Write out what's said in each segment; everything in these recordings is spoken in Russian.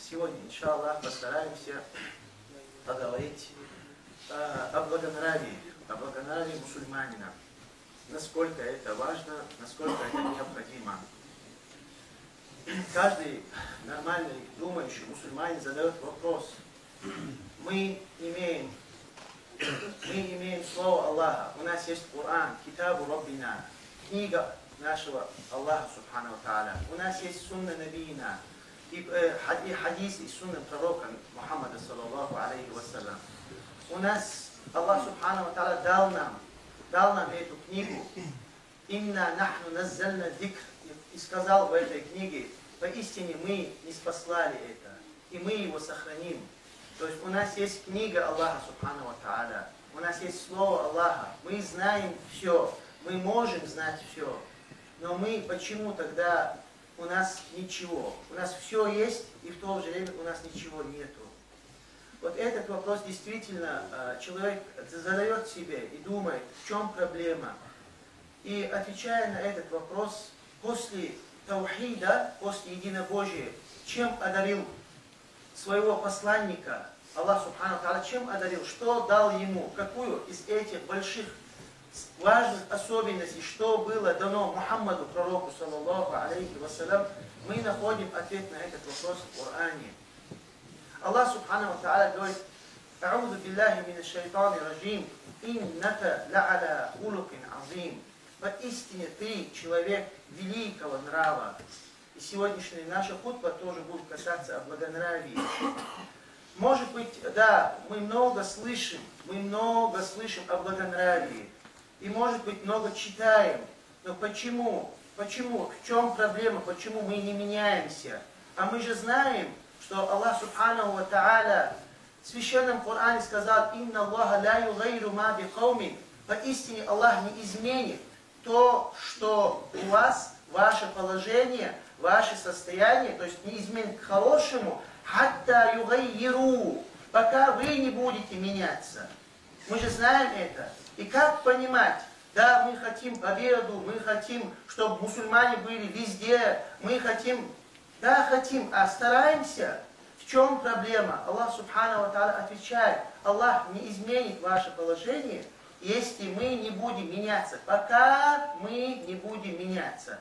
сегодня, иншаллах, постараемся поговорить о благонравии мусульманина. Насколько это важно, насколько это необходимо. Каждый нормальный, думающий мусульманин задает вопрос. Мы имеем слово Аллаха, у нас есть Коран, Китабу Раббина, книга нашего Аллаха Субхану ва Тааля, у нас есть сунна Набиина, и хадис и сунна пророка Мухаммада саллаллаху алейхи вассалям. У нас Аллах Субхану ва Тааля дал нам эту книгу. Инна нахну наззальна дикр. И сказал в этой книге, поистине мы ниспослали это, и мы его сохраним. То есть у нас есть книга Аллаха Субхану ва Тааля, у нас есть слово Аллаха, мы знаем все, мы можем знать все, но мы почему тогда у нас ничего? У нас все есть, и в то же время у нас ничего нету. Вот этот вопрос действительно человек задает себе и думает, в чем проблема. И отвечая на этот вопрос, после таухида, после единобожия, чем одарил своего посланника, Аллах Субхану Тааля, чем одарил, что дал ему, какую из этих больших, важных особенностей, что было дано Мухаммаду, пророку, саллаллаху алейхи вассалям, мы находим ответ на этот вопрос в Коране. Аллах Субхану Тааля говорит, «А'уду биллахи минаш шайтани раджим, иннака ла'аля хулукин азим». Поистине ты человек великого нрава. И сегодняшняя наша хутба тоже будет касаться о благонравии. Может быть, да, мы много слышим о благонравии. И может быть, много читаем. Но почему? Почему? В чем проблема? Почему мы не меняемся? А мы же знаем, что Аллах Субхану ва Тааля в Священном Коране сказал, «Инна Аллаха ла югайру ма би каумин». Поистине Аллах не изменит то, что у вас, ваше положение, ваше состояние, то есть не изменит к хорошему, хатта югайру, пока вы не будете меняться. Мы же знаем это. И как понимать? Да, мы хотим победу, мы хотим, чтобы мусульмане были везде, мы хотим, а стараемся. В чем проблема? Аллах Субхану ва Тааля отвечает, Аллах не изменит ваше положение, если мы не будем меняться, пока мы не будем меняться.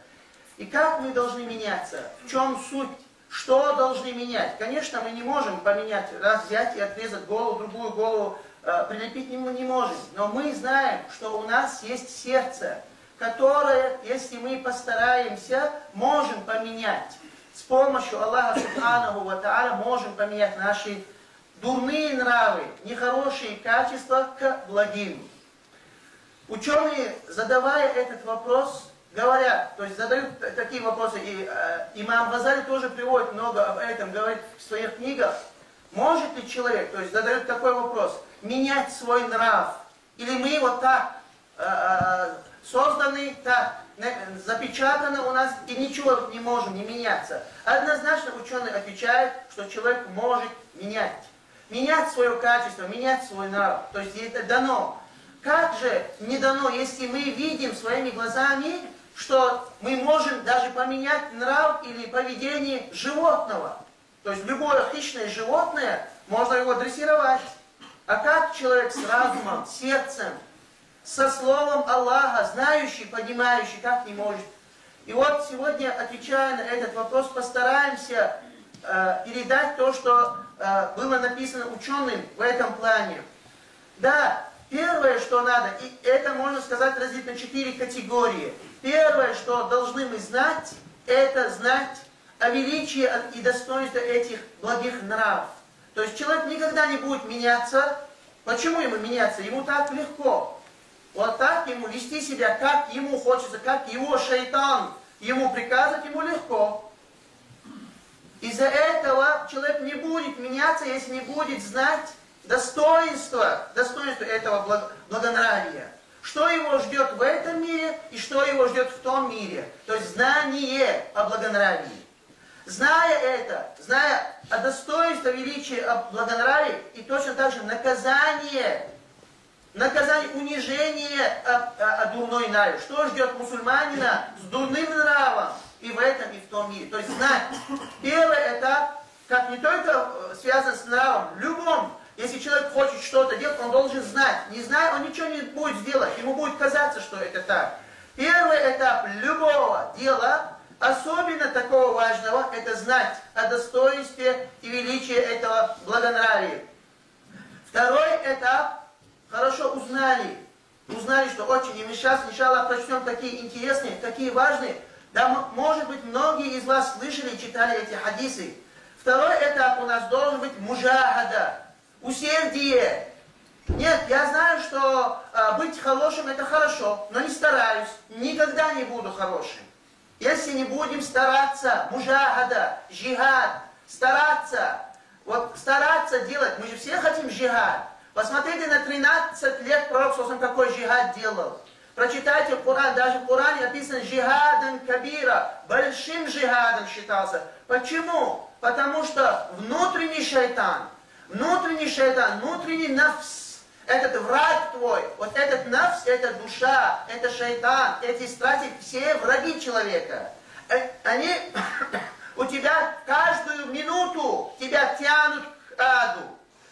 И как мы должны меняться? В чем суть? Что должны менять? Конечно, мы не можем поменять, раз взять и отрезать голову, другую голову, прилепить мы не можем. Но мы знаем, что у нас есть сердце, которое, если мы постараемся, можем поменять. С помощью Аллаха Субханаху ва Тааля можем поменять наши дурные нравы, нехорошие качества к благим. Ученые, задавая этот вопрос, говорят, то есть задают такие вопросы, и имам Газали тоже приводит много об этом, говорит в своих книгах, может ли человек, то есть задают такой вопрос, менять свой нрав, или мы вот так созданы, так запечатаны у нас, и ничего не можем не меняться. Однозначно ученые отвечают, что человек может менять свое качество, менять свой нрав, то есть это дано. Как же не дано, если мы видим своими глазами, что мы можем даже поменять нрав или поведение животного. То есть любое хищное животное, можно его дрессировать. А как человек с разумом, сердцем, со словом Аллаха, знающий, понимающий, как не может? И вот сегодня, отвечая на этот вопрос, постараемся передать то, что было написано ученым в этом плане. Да, первое, что надо, и это можно сказать разделить на 4 категории. Первое, что должны мы знать, это знать о величии и достоинстве этих благих нравов. То есть человек никогда не будет меняться. Почему ему меняться? Ему так легко. Вот так ему вести себя, как ему хочется, как его шайтан ему приказывает, ему легко. Из-за этого человек не будет меняться, если не будет знать достоинство этого благонравия. Что его ждет в этом мире и что его ждет в том мире. То есть знание о благонравии. Зная это, зная о достоинстве, величии, о благонравии, и точно так же наказание, унижение о дурной нраве. Что ждет мусульманина с дурным нравом и в этом, и в том мире. То есть знать. Первый этап, как не только связано с нравом, в любом, если человек хочет что-то делать, он должен знать. Не зная, он ничего не будет делать, ему будет казаться, что это так. Первый этап любого дела, особенно такого важного, это знать о достоинстве и величии этого благонравия. Второй этап, хорошо узнали, что очень, и мы сейчас сначала прочтем такие интересные, такие важные, да, может быть, многие из вас слышали и читали эти хадисы. Второй этап у нас должен быть мужахада, усердие. Нет, я знаю, что быть хорошим это хорошо, но не стараюсь, никогда не буду хорошим. Если не будем стараться, мужахада, джихад, стараться делать, мы же все хотим джихад. Посмотрите, на 13 лет пророк Сосам какой джихад делал. Прочитайте Коран, даже в Коране написано джихадом кабира, большим джихадом считался. Почему? Потому что внутренний шайтан, внутренний нафс, этот враг твой, вот этот нафс, это душа, это шайтан, эти страсти, все враги человека. Они у тебя каждую минуту тебя тянут к аду.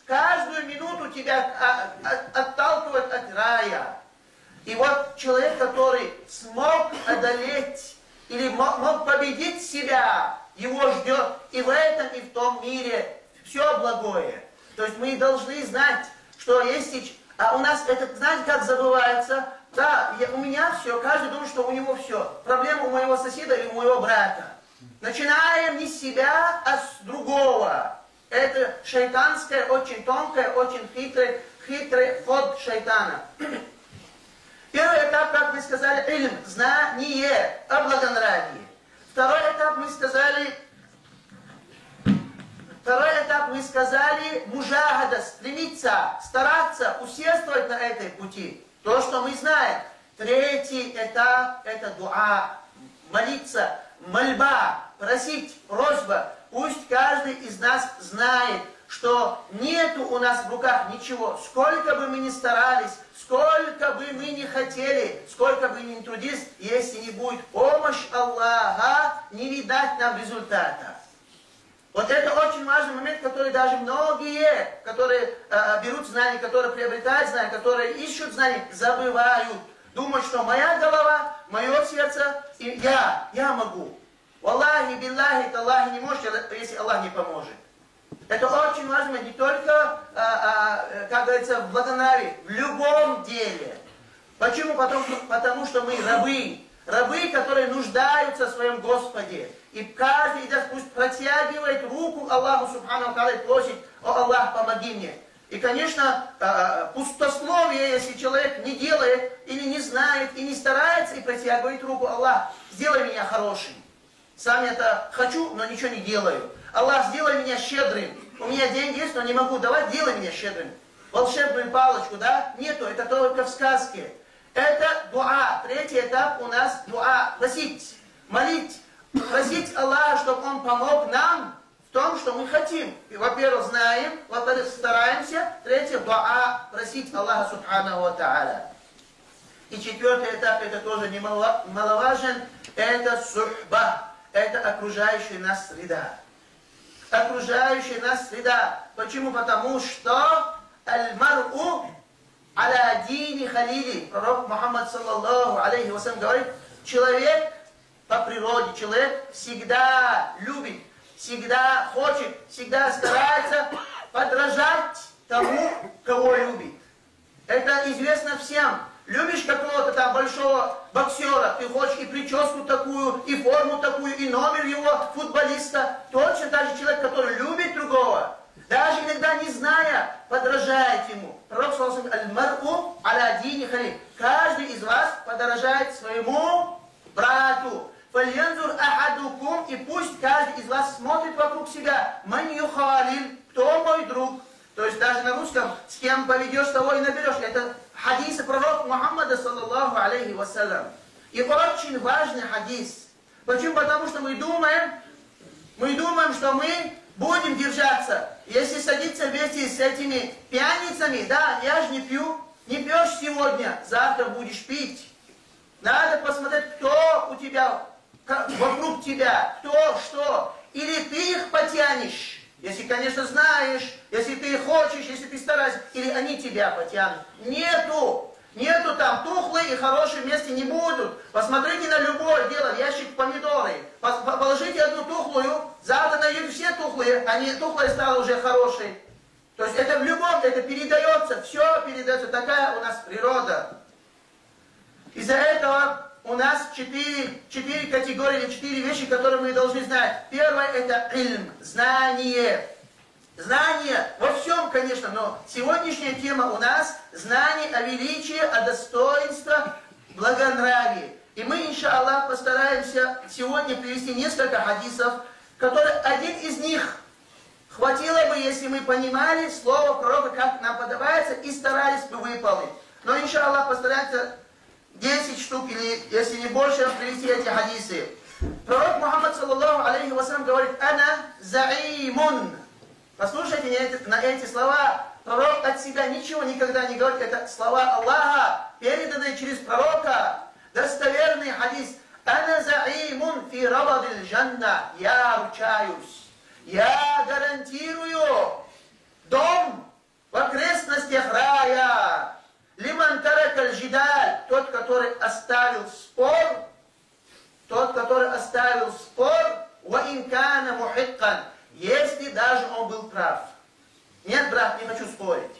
Каждую минуту тебя отталкивают от рая. И вот человек, который смог одолеть или мог победить себя, его ждет и в этом, и в том мире все благое. То есть мы должны знать, что есть... А у нас это, знаете, как забывается? Да, у меня все, каждый думает, что у него все. Проблема у моего соседа или у моего брата. Начинаем не с себя, а с другого. Это шайтанское, очень тонкое, очень хитрый ход шайтана. Первый этап, как мы сказали, ильм, знание о благонравии. Второй этап мы сказали, мужахада, стремиться, стараться, усердствовать на этой пути. То, что мы знаем. Третий этап, это дуа, молиться, мольба, просить, просьба. Пусть каждый из нас знает, что нету у нас в руках ничего. Сколько бы мы ни старались, сколько бы мы ни хотели, сколько бы ни трудились, если не будет помощь Аллаха, не видать нам результата. Вот это очень важный момент, который даже многие, которые берут знания, которые приобретают знания, которые ищут знания, забывают. Думают, что моя голова, мое сердце, и я могу. Валлахи, биллахи, таллахи не может, если Аллах не поможет. Это очень важно не только, как говорится, в благонравии, в любом деле. Почему? Потому что мы рабы, которые нуждаются в своем Господе. И каждый из нас пусть протягивает руку Аллаху Субхану Тааля и просит: «О Аллах, помоги мне». И, конечно, пустословие, если человек не делает, или не знает, и не старается, и протягивает руку: «Аллах, сделай меня хорошим». Сам это хочу, но ничего не делаю. Аллах, сделай меня щедрым. У меня деньги есть, но не могу давать, делай меня щедрым. Волшебную палочку, да? Нету, это только в сказке. Это дуа. Третий этап у нас дуа. Просить, молить, просить Аллаха, чтобы Он помог нам в том, что мы хотим. И, во-первых, знаем, во-вторых, стараемся. Третье, дуа, просить Аллаха Субханаху ва Тааля. И четвертый этап, это тоже немаловажен, это сухба. Это окружающая нас среда. Окружающая нас среда. Почему? Потому что аль-мар'у аля дини халили. Пророк Мухаммад саллаллаху алейхи вассалям говорит, человек по природе, человек всегда любит, всегда хочет, всегда старается подражать тому, кого любит. Это известно всем. Любишь какого-то там большого боксера, ты хочешь и прическу такую, и форму такую, и номер его футболиста. Точно так же человек, который любит другого, даже иногда не зная, подражает ему. Пророк сказал: «Аль-мар'у аля дини халиль». Каждый из вас подражает своему брату. «Фальянзур ахадукум», и пусть каждый из вас смотрит вокруг себя. «Ман юхалиль», кто мой друг. То есть даже на русском, с кем поведешь, того и наберешь. Это хадисы пророка Мухаммада, саллаллаху алейхи вассалям. И очень важный хадис. Почему? Потому что мы думаем, что мы будем держаться. Если садиться вместе с этими пьяницами, да, я же не пью, не пьешь сегодня, завтра будешь пить. Надо посмотреть, кто у тебя, вокруг тебя, кто, что. Или ты их потянешь, Если, конечно, знаешь, если ты хочешь, если ты стараешься, или они тебя потянут. Нету там, тухлые и хорошие вместе не будут. Посмотрите на любое дело, ящик помидоры. Положите одну тухлую, завтра найдете все тухлые, тухлая стала уже хорошей. То есть это в любом, это передается, все передается, такая у нас природа. Из-за этого у нас четыре категории, 4 вещи, которые мы должны знать. Первое это ильм, знание. Знание во всем, конечно, но сегодняшняя тема у нас знание о величии, о достоинстве, благонравии. И мы, иншаллах, постараемся сегодня привести несколько хадисов, которые один из них хватило бы, если мы понимали слово пророка, как нам подобается, и старались бы выполнить. Но, иншаллах, постараемся 10 штук, или если не больше, привести эти хадисы. Пророк Мухаммад, саллаллаху алейхи вассалям, говорит: «Ана заимун». Послушайте на эти слова. Пророк от себя ничего никогда не говорит. Это слова Аллаха, переданные через пророка. Достоверный хадис. «Ана заимун фи рабадил джанна». Я ручаюсь. Я гарантирую дом в окрестностях рая. Лиман таракаль джидаль. Тот, который оставил спор. Ва инкана мухиккан. Если даже он был прав. Нет, брат, не хочу спорить.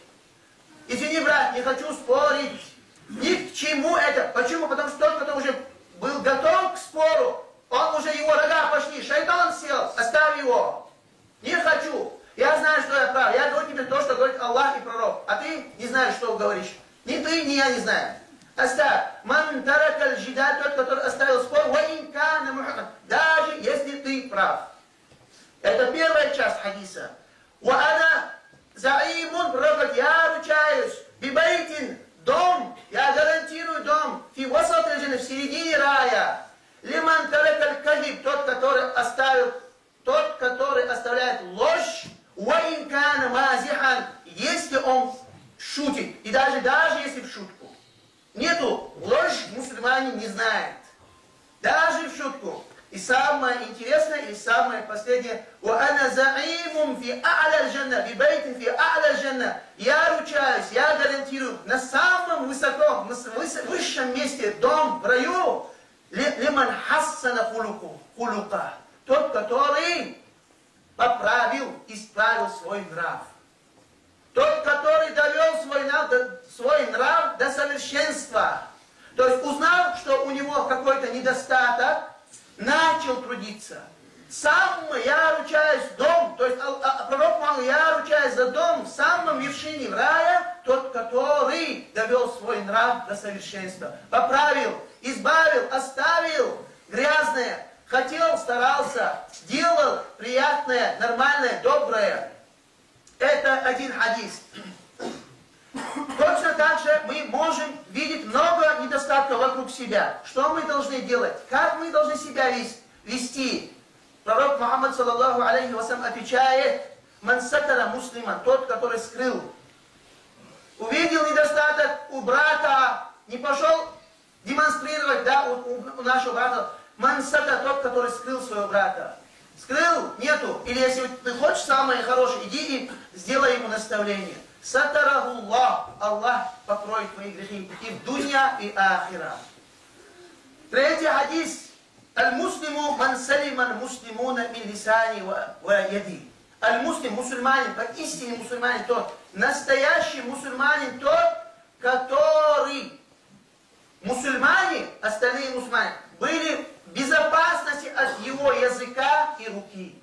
Извини, брат, не хочу спорить. Ни к чему это. Почему? Потому что тот, кто уже был готов к спору, он уже, его рога пошли, шайтан сел, оставь его. Не хочу. Я знаю, что я прав. Я говорю тебе то, что говорит Аллах и пророк. А ты не знаешь, что говоришь. Ни ты, ни я не знаю. Оставь. Ман таракаль джидаль, тот, который оставил спор, ва инкана мухиккан. Даже если ты прав. Это первая часть хадиса. Ва ана заимун, пророк, я ручаюсь, бибайтин, дом, я гарантирую дом, фи васат аль-джанна, в середине рая. Лиман таракаль кадиб, тот, который оставляет ложь, ва инкана мазихан, если он шутит, и даже если в шутку. Нету, ложь мусульмане не знает. Даже в шутку. И самое интересное, и самое последнее. «Уана заимум фи а'ля джанна, би байтин фи а'ля джанна». Я ручаюсь, я гарантирую, на самом высоком, высшем месте, дом в раю, лиман хассана хулука. Тот, который поправил, исправил свой нрав. Тот, который довел свой нрав до совершенства. То есть узнал, что у него какой-то недостаток, начал трудиться. Сам я ручаюсь дом, то есть пророк Мухаммад, я ручаюсь за дом в самом вершине рая, тот, который довел свой нрав до совершенства. Поправил, избавил, оставил грязное, хотел, старался, делал приятное, нормальное, доброе. Это один хадис. Точно так же мы можем видеть много недостатков вокруг себя. Что мы должны делать? Как мы должны себя вести? Пророк Мухаммад, саллаллаху алейхи вассалям, отвечает: «Ман сатара муслиман», тот, который скрыл. Увидел недостаток у брата, не пошел демонстрировать, да, у нашего брата. Ман сатара, тот, который скрыл своего брата. Скрыл? Нету. Или если ты хочешь самое хорошее, иди и сделай ему наставление. Сатарахуллах, Аллах покроет твои грехи и в дунья, и ахира. Третий хадис. Аль-муслиму ман салиман муслимуна мин лисани ва яди. Аль-муслим, мусульманин, поистине мусульманин тот, настоящий мусульманин тот, который мусульмане, остальные мусульмане, были в безопасности от его языка и руки.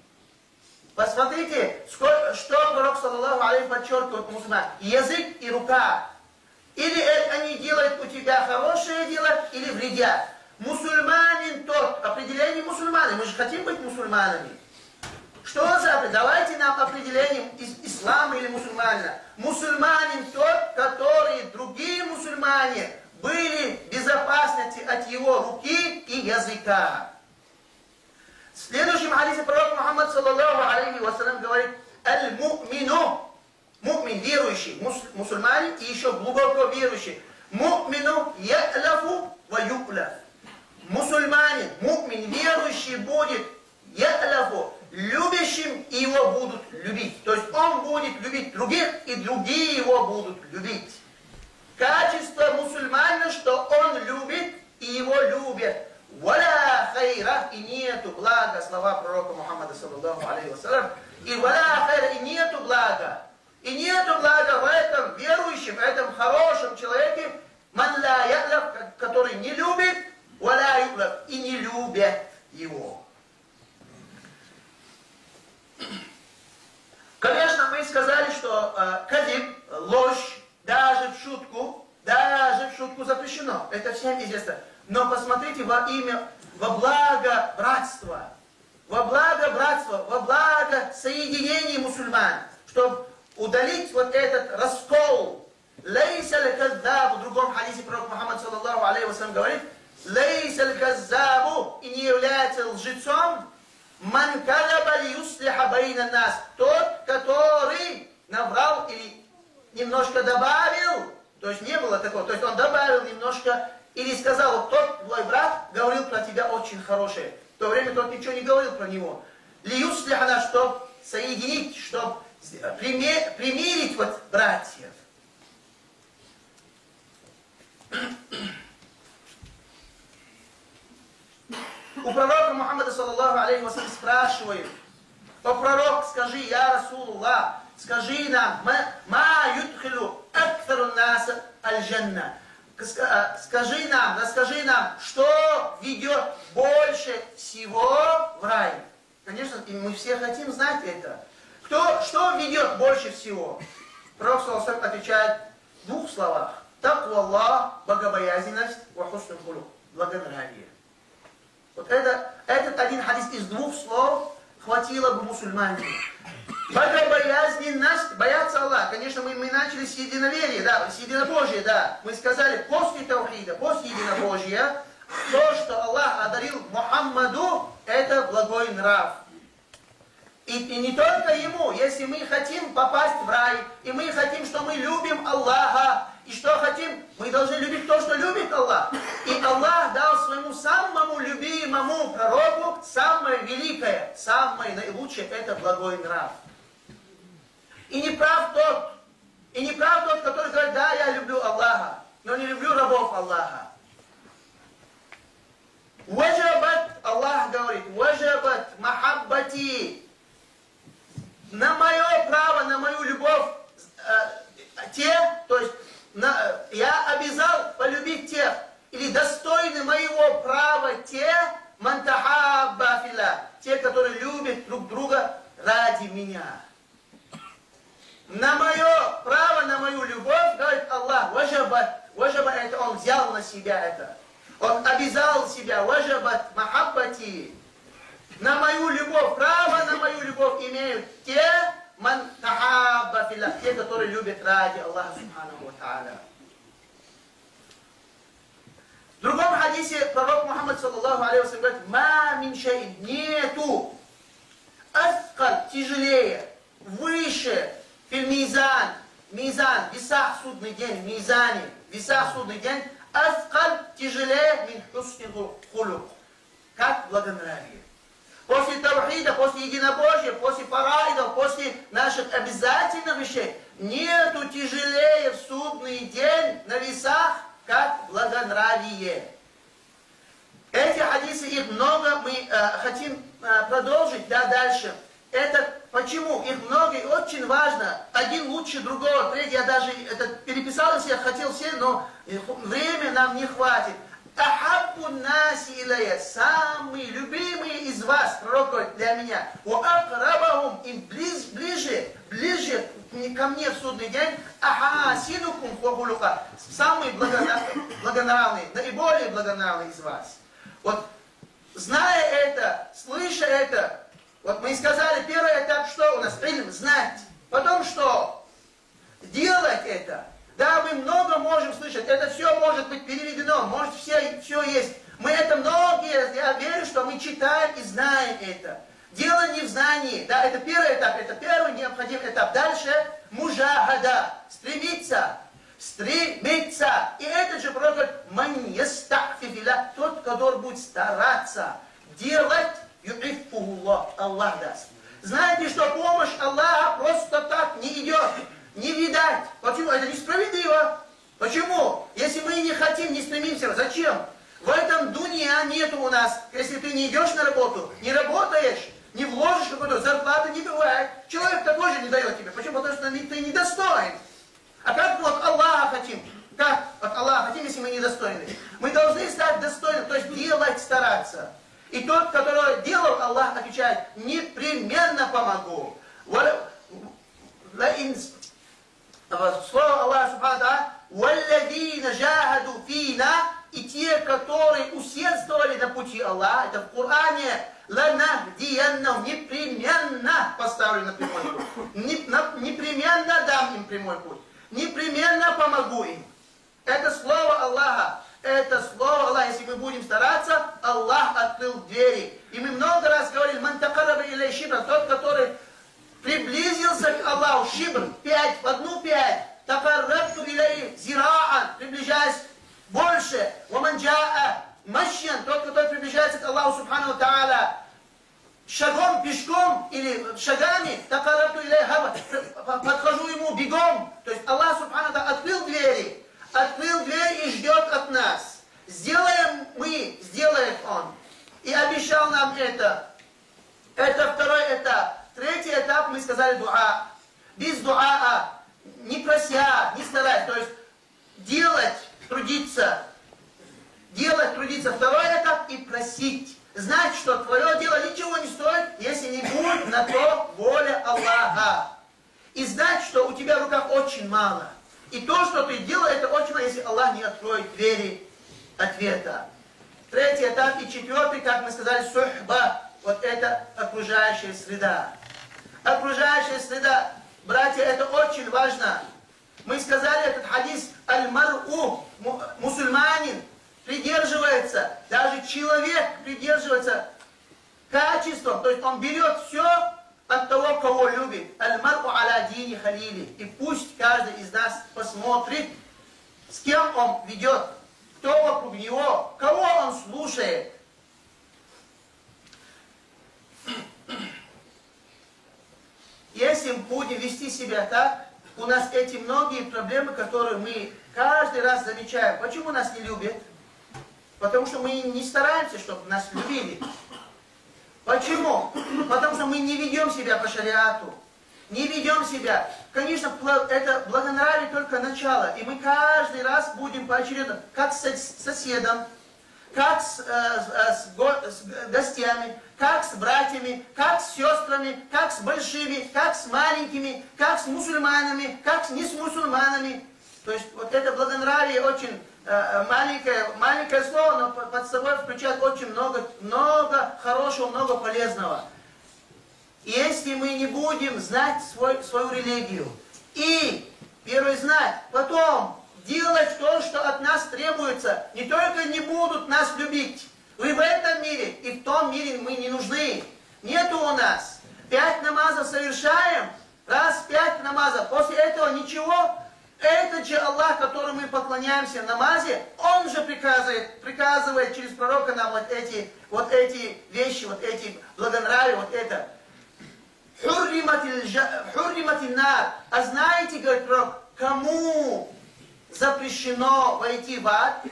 Посмотрите, что пророк, саллаллаху алейхи, подчеркивает у мусульман. Язык и рука. Или они делают у тебя хорошее дело, или вредят. Мусульманин тот, определение мусульмана. Мы же хотим быть мусульманами. Что за определение? Давайте нам определение ислама или мусульманина. Мусульманин тот, который другие мусульмане были в безопасности от его руки и языка. В следующем хадисе пророк Мухаммад, саллаллаху алейхи вассалям, говорит: «Аль-му'мину», му'мин, верующий, мусульманин и еще глубоко верующий. «Му'мину я'лафу ва ю'лаф». Мусульманин, му'мин, верующий будет я'лафу, любящим, и его будут любить. То есть он будет любить других, и другие его будут любить. Качество мусульманина, что он любит, и его любят. «Валя хайра» и нету блага, слова пророка Мухаммада саллаллаху алейхи вассалям. И «валя хайра» и нету блага. И нету блага в этом верующем, в этом хорошем человеке, «ман ла я'лав», который не любит, «валя ю'лав» и не любят его. Конечно, мы сказали, что кадиб, ложь, даже в шутку запрещено. Это всем известно. Но посмотрите во благо братства, во благо соединения мусульман, чтобы удалить вот этот раскол. Лейса аль-каззабу, в другом хадисе пророк Мухаммад саллаллаху алейхи вассалям говорит, лейса аль-каззабу, и не является лжецом, ман калаба ли юслиха байна нас, тот, который наврал или немножко добавил, то есть не было такого, то есть он добавил немножко, или сказал, вот тот твой брат говорил про тебя очень хорошее, в то время тот ничего не говорил про него. Ли юслиха нас, чтобы соединить, чтобы примирить вот братьев. У пророка Мухаммада саллаллаху алейхи вассалям спрашивают: о пророк, скажи, я Расулуллах, скажи нам, ма юдхилу акфару наса аль-джанна. Расскажи нам, что ведет больше всего в рай. Конечно, мы все хотим знать это. Что ведет больше всего? Пророк саллаллаху алейхи отвечает в двух словах. Таква Аллах, богобоязненность, ва хуснул хулук, благонравие. Вот этот один хадис из двух слов хватило бы мусульманину. Богобоязненность, бояться Аллаха. Конечно, мы начали с единоверия, да, с единобожия, да. Мы сказали, после таухида, после единобожия, то, что Аллах одарил Мухаммаду, это благой нрав. И не только ему, если мы хотим попасть в рай, и мы хотим, что мы любим Аллаха, и что хотим, мы должны любить то, что любит Аллах. И Аллах дал своему самому любимому пророку самое великое, самое наилучшее, это благой нрав. И не прав тот, который говорит, да, я люблю Аллаха, но не люблю рабов Аллаха. Ваджабат, Аллах говорит, ваджабат махаббати, на мое право, на мою любовь, то есть я обязал полюбить тех, или достойны моего права те, мантахабба филла, те, которые любят друг друга ради меня. На мое право, на мою любовь, говорит Аллах, ваджабат, это он взял на себя это. Он обязал себя, ваджабат махаббати. На мою любовь, право на мою любовь имеют те, те, которые любят ради Аллаха субханаху ва тааля. В другом хадисе пророк Мухаммад саллаллаху алейхи вассалям говорит, ма мин шайин, нету аскаль, тяжелее, выше, мизан, весах судный день, мизане, весах судный день, аскаль, тяжелее, мин хусни хулук, как благонравие. После таухида, после единобожия, после фараидов, после наших обязательных вещей, нету тяжелее в судный день на весах, как благонравие. Эти хадисы, их много, мы хотим продолжить, да, дальше. Это почему? Их много и очень важно. Один лучше другого, третий, я даже это переписал, если я хотел все, но время нам не хватит. Ахаббу наси илая, самые любимые из вас, пророк говорит, для меня, у акрабахум, им ближе ко мне в судный день, ахасинукум хохулука, самые благонравные, наиболее благонравные из вас. Вот, зная это, слыша это, вот мы сказали, первый этап, что у нас? Ильм, знать. Потом что? Делать это. Да, мы много можем слышать, это все может быть переведено, может все есть. Мы это многие, я верю, что мы читаем и знаем это. Дело не в знании, да, это первый этап, это первый необходимый этап. Дальше мужахада, стремиться. И этот же пророк говорит, ман ястахфи филlah, тот, который будет стараться делать, Аллах даст. Знаете, что помощь Аллаха просто так не идет, не видать. Почему? Это несправедливо. Почему? Если мы не хотим, не стремимся, зачем? В этом дуния нету у нас. Если ты не идешь на работу, не работаешь, не вложишь какую-то зарплату, не бывает. Человек такой же не дает тебе. Почему? Потому что ты недостоин. А как мы от Аллаха хотим? Как от Аллаха хотим, если мы недостойны? Мы должны стать достойными, то есть делать, стараться. И тот, который делал, Аллах отвечает, непременно помогу. Слово Аллаха Субхану «Валладина жахаду фина» и те, которые усердствовали на пути Аллаха, это в Коране, «Ланахдияннахум» непременно поставлю на прямой путь. Непременно дам им прямой путь. Непременно помогу им. Это слово Аллаха. Это слово Аллаха. Если мы будем стараться, Аллах открыл двери. И мы много раз говорили, «Ман такарраба илей шибран», тот, который приблизился к Аллаху, шибр, 5, в одну 5, такаррабту илей зираан, приближаясь больше, «Ваман джаа машьян», тот, который приближается к Аллаху Субхану Тааля, шагом, пешком или шагами, такаррабту илей хаба, подхожу ему бегом. То есть Аллах Субхану Тааля открыл двери и ждет от нас. Сделаем мы, сделает Он. И обещал нам это. Это второй этап. Третий этап, мы сказали, дуа. Без дуа, не прося, не стараясь. То есть делать, трудиться. Делать, трудиться. Второй этап и просить. Знать, что твое дело ничего не стоит, если не будет на то воля Аллаха. И знать, что у тебя в руках очень мало. И то, что ты делаешь, это очень мало, если Аллах не откроет двери ответа. Третий этап и четвертый, как мы сказали, сухба. Вот это окружающая среда. Окружающая среда, братья, это очень важно. Мы сказали этот хадис, аль-мар'у, мусульманин, придерживается, даже человек придерживается качеством, то есть он берет все от того, кого любит. Аль-мар'у аля дини халили. И пусть каждый из нас посмотрит, с кем он ведет, кто вокруг него, кого он слушает. Если мы будем вести себя так, у нас эти многие проблемы, которые мы каждый раз замечаем. Почему нас не любят? Потому что мы не стараемся, чтобы нас любили. Почему? Потому что мы не ведем себя по шариату. Не ведем себя. Конечно, это благонравие только начало. И мы каждый раз будем поочередно, как с соседом, как с гостями, как с братьями, как с сестрами, как с большими, как с маленькими, как с мусульманами, как с не с мусульманами. То есть вот это благонравие очень маленькое слово, но под собой включает очень много хорошего, много полезного. И если мы не будем знать свою религию, и первый знать, потом делать то, что от нас требуется, не только не будут нас любить, и в этом мире, и в том мире мы не нужны. Нету у нас. 5 намазов совершаем, раз 5 намазов, после этого ничего. Этот же Аллах, которому мы поклоняемся в намазе, Он же приказывает через пророка нам вот эти вещи, вот эти благонравия, вот это. Хурриматиннар. А знаете, говорит пророк, кому запрещено войти в ад?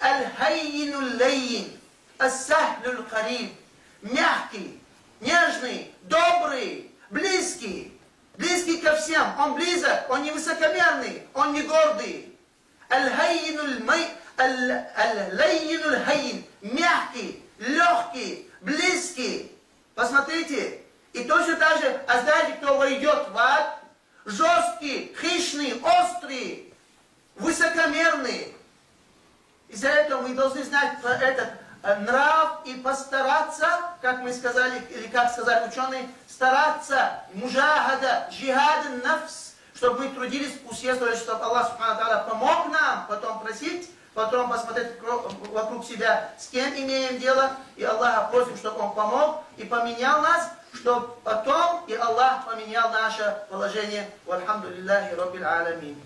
Аль-хаййину лейин, ас-сахлю кариб. Мягкий, нежный, добрый, близкий. Близкий ко всем. Он близок, он не высокомерный, он не гордый. Аль-хаййину лейин. Мягкий, легкий, близкий. Посмотрите. И точно так же, а знаете, кто войдет в ад? Жесткий, хищный, острый, высокомерный. Из-за этого мы должны знать про этот нрав и постараться, как мы сказали, или как сказали ученые, стараться, мужахада, джихад нафс, чтобы мы трудились, усердствовали, чтобы Аллах Субхану Тааля помог нам, потом просить, потом посмотреть вокруг себя, с кем имеем дело, и Аллаха просим, чтобы Он помог и поменял нас, чтобы потом и Аллах поменял наше положение. Вальхамдулиллахи Раббил Аламин.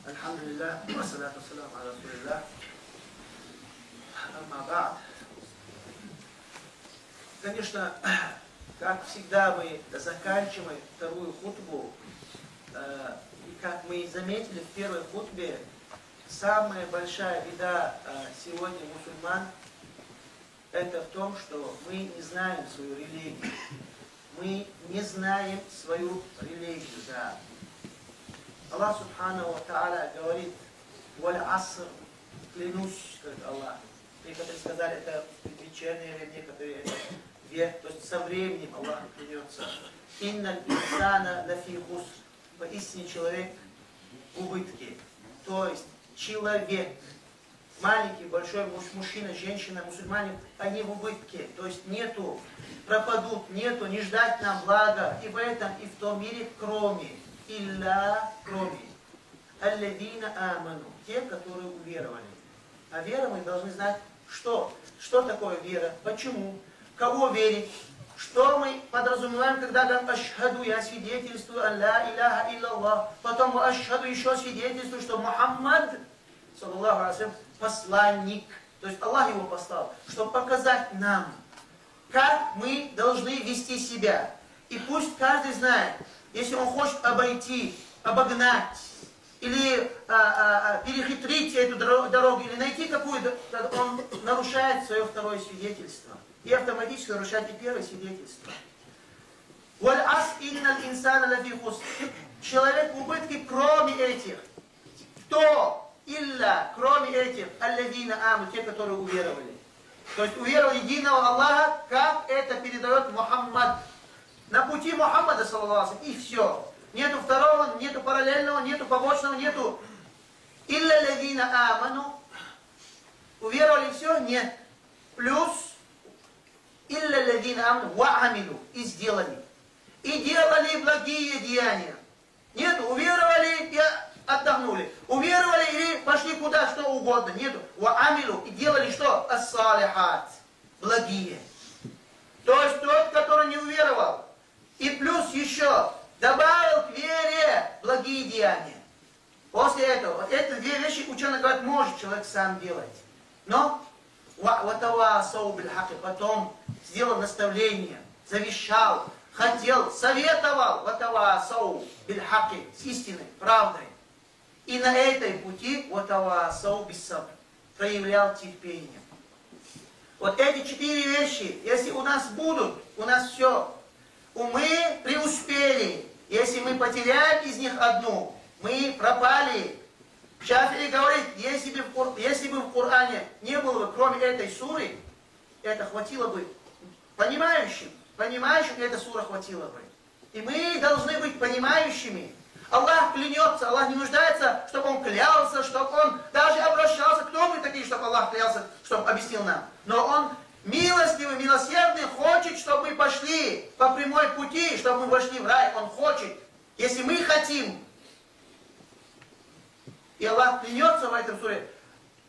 Альхамдулиллах, вассалату вассаляму аля расулиллах. Амма ба'д. Конечно, как всегда мы заканчиваем вторую хутбу, и как мы заметили в первой хутбе, самая большая беда сегодня мусульман это в том, что мы не знаем свою религию. Мы не знаем свою религию, да. Аллах Субхану ва Тааля говорит: «Валь аср», клянусь, говорит Аллах. Некоторые сказали, это вечернее время, некоторые это век, то есть со временем Аллах клянется. «Инналь инсана лафи хуср», поистине человек в убытке. То есть человек, маленький, большой, мужчина, женщина, мусульмане, они в убытке. То есть нету, пропадут, нету, не ждать нам блага и в этом, и в том мире, кроме, кроме, аллавина аману, те, которые уверовали. А вера мы должны знать, что такое вера, почему, кого верить, что мы подразумеваем, когда говорим ашхаду, я свидетельствую, алла иляха илляллах, потом ашхаду еще свидетельствую, что Мухаммад, саллаллаху алейхи, посланник, то есть Аллах его послал, чтобы показать нам, как мы должны вести себя. И пусть каждый знает, если он хочет обойти, обогнать, или перехитрить эту дорогу, или найти какую-то, он нарушает свое второе свидетельство. И автоматически нарушает и первое свидетельство. Человек в убытке, кроме этих. Кто? Илля, кроме этих, аллавина аму, те, которые уверовали. То есть уверовали единого Аллаха, как это передает Мухаммад. На пути Мухаммада, саллаллаху алейхи, и все. Нету второго, нету параллельного, нету побочного, нету. Илля аллавина аману. Уверовали все? Нет. Плюс илля аллавина аману ва амилу. И сделали. И делали благие деяния. Нет, уверовали и отдохнули. Уверовали или пошли куда, что угодно. Нету. Ва амилу. И делали что? Ас-салихат. Благие. То есть тот, который не уверовал. И плюс еще добавил к вере благие деяния. После этого, вот эти две вещи, ученые говорят, может человек сам делать. Но потом сделал наставление, завещал, хотел, советовал с истиной, правдой. И на этой пути проявлял терпение. Вот эти 4 вещи, если у нас будут, у нас все. Мы преуспели. Если мы потеряем из них одну, мы пропали. Шафии говорит, если бы в Коране не было бы, кроме этой суры, это хватило бы понимающим эта сура хватило бы. И мы должны быть понимающими. Аллах клянется, Аллах не нуждается, чтобы Он клялся, чтобы Он даже обращался. Кто мы такие, чтобы Аллах клялся, чтобы объяснил нам? Но Он милостивый, милосердный, хочет, чтобы мы пошли по прямой пути, чтобы мы вошли в рай. Он хочет, если мы хотим. И Аллах клянется в этом суре.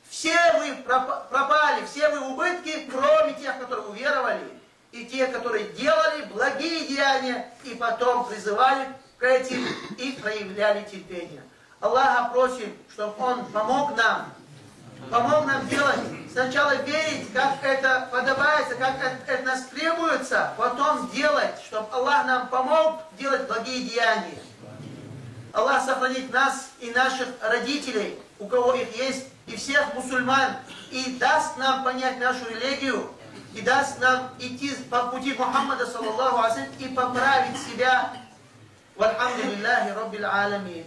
Все вы пропали, все вы в убытке, кроме тех, которые уверовали, и те, которые делали благие деяния, и потом призывали к этим и проявляли терпение. Аллаха просим, чтобы Он помог нам делать, сначала верить, как это подобается, как это от нас требуется, потом делать, чтобы Аллах нам помог делать благие деяния. Аллах сохранит нас и наших родителей, у кого их есть, и всех мусульман, и даст нам понять нашу религию, и даст нам идти по пути Мухаммада, саллаллаху алейхи, и поправить себя. Вальхамдулиллахи раббил аламин.